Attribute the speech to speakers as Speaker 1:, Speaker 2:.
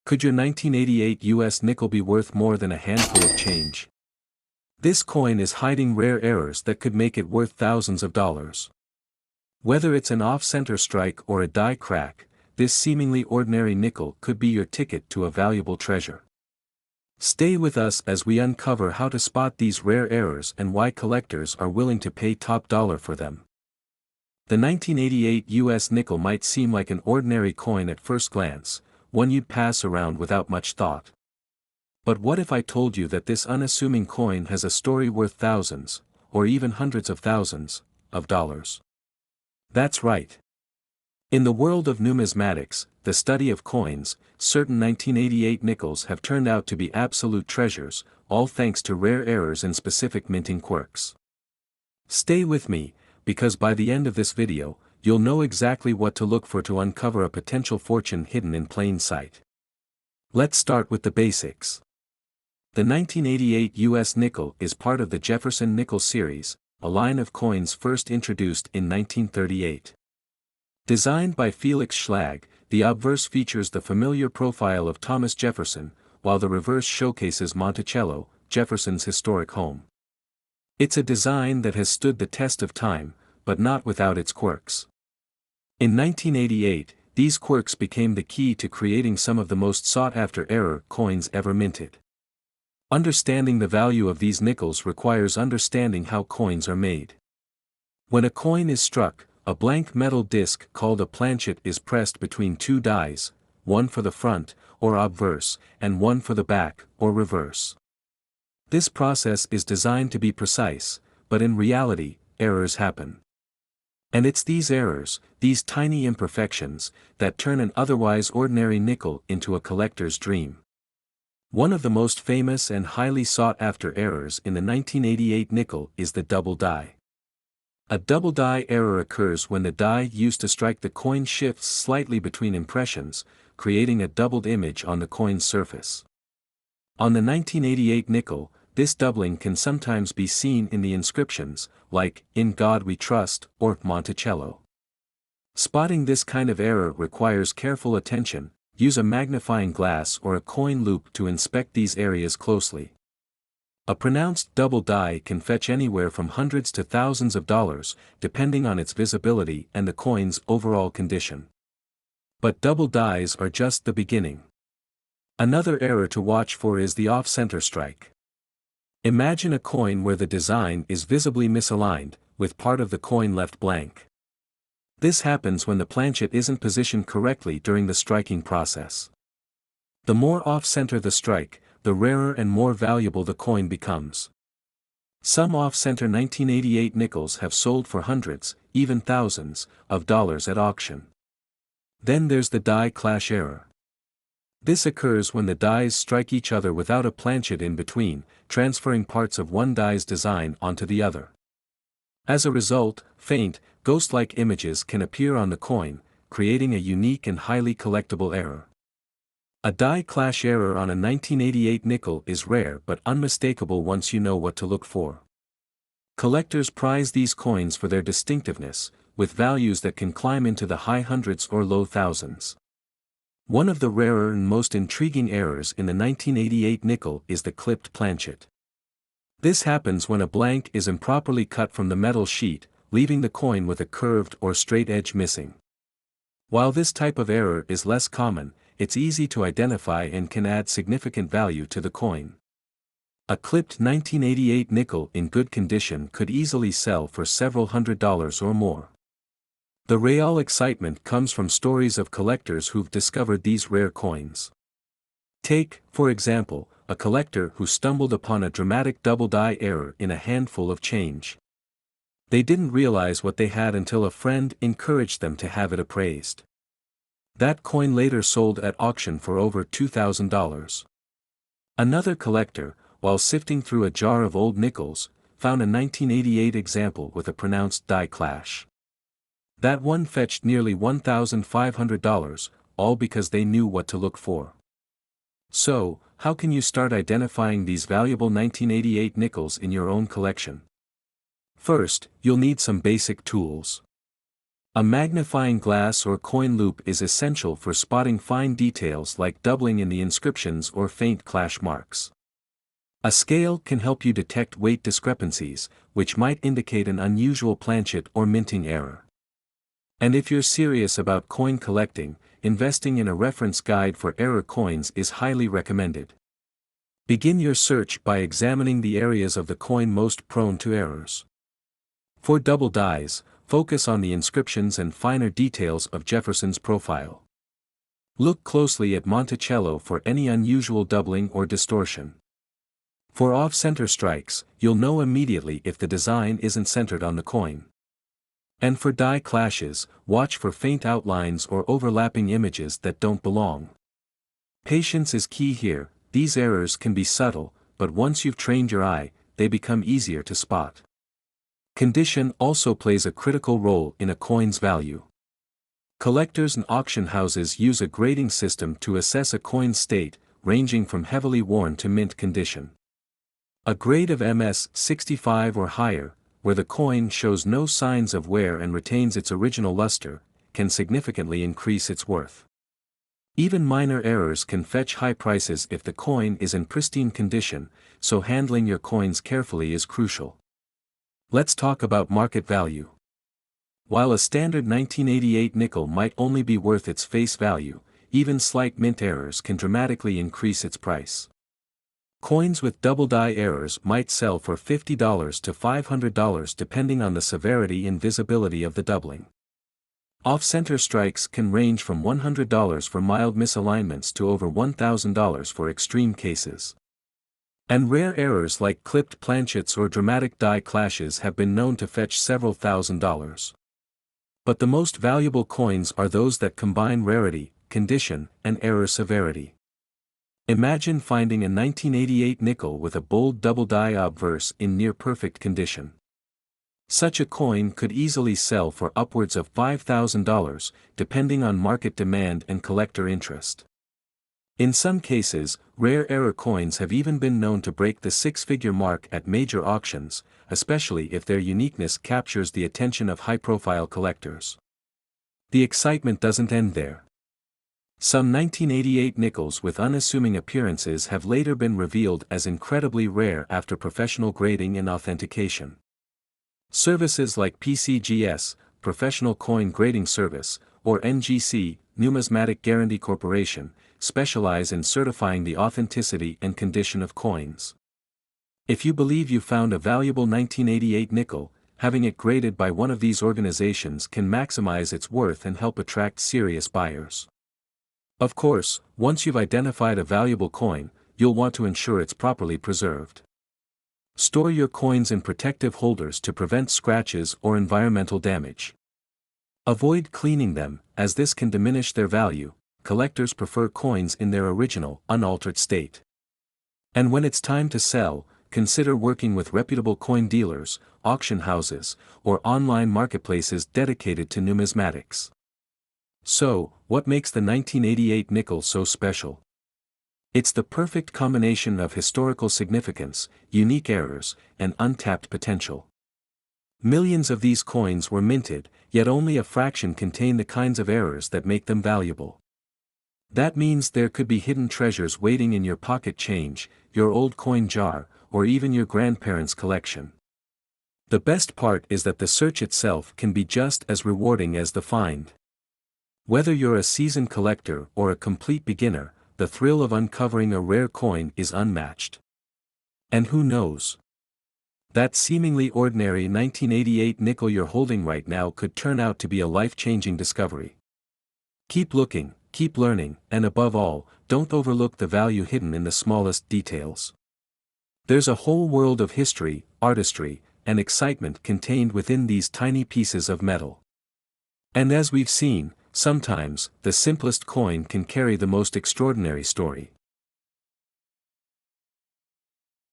Speaker 1: Could your 1988 US nickel be worth more than a handful of change? This coin is hiding rare errors that could make it worth thousands of dollars. Whether it's an off-center strike or a die crack, this seemingly ordinary nickel could be your ticket to a valuable treasure. Stay with us as we uncover how to spot these rare errors and why collectors are willing to pay top dollar for them. The 1988 US nickel might seem like an ordinary coin at first glance, one you'd pass around without much thought. But what if I told you that this unassuming coin has a story worth thousands, or even hundreds of thousands, of dollars? That's right. In the world of numismatics, the study of coins, certain 1988 nickels have turned out to be absolute treasures, all thanks to rare errors and specific minting quirks. Stay with me, because by the end of this video, you'll know exactly what to look for to uncover a potential fortune hidden in plain sight. Let's start with the basics. The 1988 US nickel is part of the Jefferson Nickels series, a line of coins first introduced in 1938. Designed by Felix Schlag, the obverse features the familiar profile of Thomas Jefferson, while the reverse showcases Monticello, Jefferson's historic home. It's a design that has stood the test of time, but not without its quirks. In 1988, these quirks became the key to creating some of the most sought-after error coins ever minted. Understanding the value of these nickels requires understanding how coins are made. When a coin is struck, a blank metal disc called a planchet is pressed between two dies, one for the front, or obverse, and one for the back, or reverse. This process is designed to be precise, but in reality, errors happen. And it's these errors, these tiny imperfections, that turn an otherwise ordinary nickel into a collector's dream. One of the most famous and highly sought-after errors in the 1988 nickel is the double die. A double die error occurs when the die used to strike the coin shifts slightly between impressions, creating a doubled image on the coin's surface. On the 1988 nickel, this doubling can sometimes be seen in the inscriptions, like, "In God We Trust," or Monticello. Spotting this kind of error requires careful attention. Use a magnifying glass or a coin loop to inspect these areas closely. A pronounced double die can fetch anywhere from hundreds to thousands of dollars, depending on its visibility and the coin's overall condition. But double dies are just the beginning. Another error to watch for is the off-center strike. Imagine a coin where the design is visibly misaligned, with part of the coin left blank. This happens when the planchet isn't positioned correctly during the striking process. The more off-center the strike, the rarer and more valuable the coin becomes. Some off-center 1988 nickels have sold for hundreds, even thousands, of dollars at auction. Then there's the die clash error. This occurs when the dies strike each other without a planchet in between, transferring parts of one die's design onto the other. As a result, faint, ghost-like images can appear on the coin, creating a unique and highly collectible error. A die clash error on a 1988 nickel is rare but unmistakable once you know what to look for. Collectors prize these coins for their distinctiveness, with values that can climb into the high hundreds or low thousands. One of the rarer and most intriguing errors in the 1988 nickel is the clipped planchet. This happens when a blank is improperly cut from the metal sheet, leaving the coin with a curved or straight edge missing. While this type of error is less common, it's easy to identify and can add significant value to the coin. A clipped 1988 nickel in good condition could easily sell for several $100s or more. The real excitement comes from stories of collectors who've discovered these rare coins. Take, for example, a collector who stumbled upon a dramatic double die error in a handful of change. They didn't realize what they had until a friend encouraged them to have it appraised. That coin later sold at auction for over $2,000. Another collector, while sifting through a jar of old nickels, found a 1988 example with a pronounced die clash. That one fetched nearly $1,500, all because they knew what to look for. So, how can you start identifying these valuable 1988 nickels in your own collection? First, you'll need some basic tools. A magnifying glass or coin loop is essential for spotting fine details like doubling in the inscriptions or faint clash marks. A scale can help you detect weight discrepancies, which might indicate an unusual planchet or minting error. And if you're serious about coin collecting, investing in a reference guide for error coins is highly recommended. Begin your search by examining the areas of the coin most prone to errors. For double dies, focus on the inscriptions and finer details of Jefferson's profile. Look closely at Monticello for any unusual doubling or distortion. For off-center strikes, you'll know immediately if the design isn't centered on the coin. And for die clashes, watch for faint outlines or overlapping images that don't belong. Patience is key here. These errors can be subtle, but once you've trained your eye, they become easier to spot. Condition also plays a critical role in a coin's value. Collectors and auction houses use a grading system to assess a coin's state, ranging from heavily worn to mint condition. A grade of MS 65 or higher, where the coin shows no signs of wear and retains its original luster, can significantly increase its worth. Even minor errors can fetch high prices if the coin is in pristine condition, so handling your coins carefully is crucial. Let's talk about market value. While a standard 1988 nickel might only be worth its face value, even slight mint errors can dramatically increase its price. Coins with double die errors might sell for $50 to $500 depending on the severity and visibility of the doubling. Off-center strikes can range from $100 for mild misalignments to over $1,000 for extreme cases. And rare errors like clipped planchets or dramatic die clashes have been known to fetch several $1,000s. But the most valuable coins are those that combine rarity, condition, and error severity. Imagine finding a 1988 nickel with a bold double die obverse in near-perfect condition. Such a coin could easily sell for upwards of $5,000, depending on market demand and collector interest. In some cases, rare error coins have even been known to break the six-figure mark at major auctions, especially if their uniqueness captures the attention of high-profile collectors. The excitement doesn't end there. Some 1988 nickels with unassuming appearances have later been revealed as incredibly rare after professional grading and authentication. Services like PCGS, Professional Coin Grading Service, or NGC, Numismatic Guarantee Corporation, specialize in certifying the authenticity and condition of coins. If you believe you found a valuable 1988 nickel, having it graded by one of these organizations can maximize its worth and help attract serious buyers. Of course, once you've identified a valuable coin, you'll want to ensure it's properly preserved. Store your coins in protective holders to prevent scratches or environmental damage. Avoid cleaning them, as this can diminish their value. Collectors prefer coins in their original, unaltered state. And when it's time to sell, consider working with reputable coin dealers, auction houses, or online marketplaces dedicated to numismatics. So, what makes the 1988 nickel so special? It's the perfect combination of historical significance, unique errors, and untapped potential. Millions of these coins were minted, yet only a fraction contain the kinds of errors that make them valuable. That means there could be hidden treasures waiting in your pocket change, your old coin jar, or even your grandparents' collection. The best part is that the search itself can be just as rewarding as the find. Whether you're a seasoned collector or a complete beginner, the thrill of uncovering a rare coin is unmatched. And who knows? That seemingly ordinary 1988 nickel you're holding right now could turn out to be a life-changing discovery. Keep looking, keep learning, and above all, don't overlook the value hidden in the smallest details. There's a whole world of history, artistry, and excitement contained within these tiny pieces of metal. And as we've seen, sometimes, the simplest coin can carry the most extraordinary story.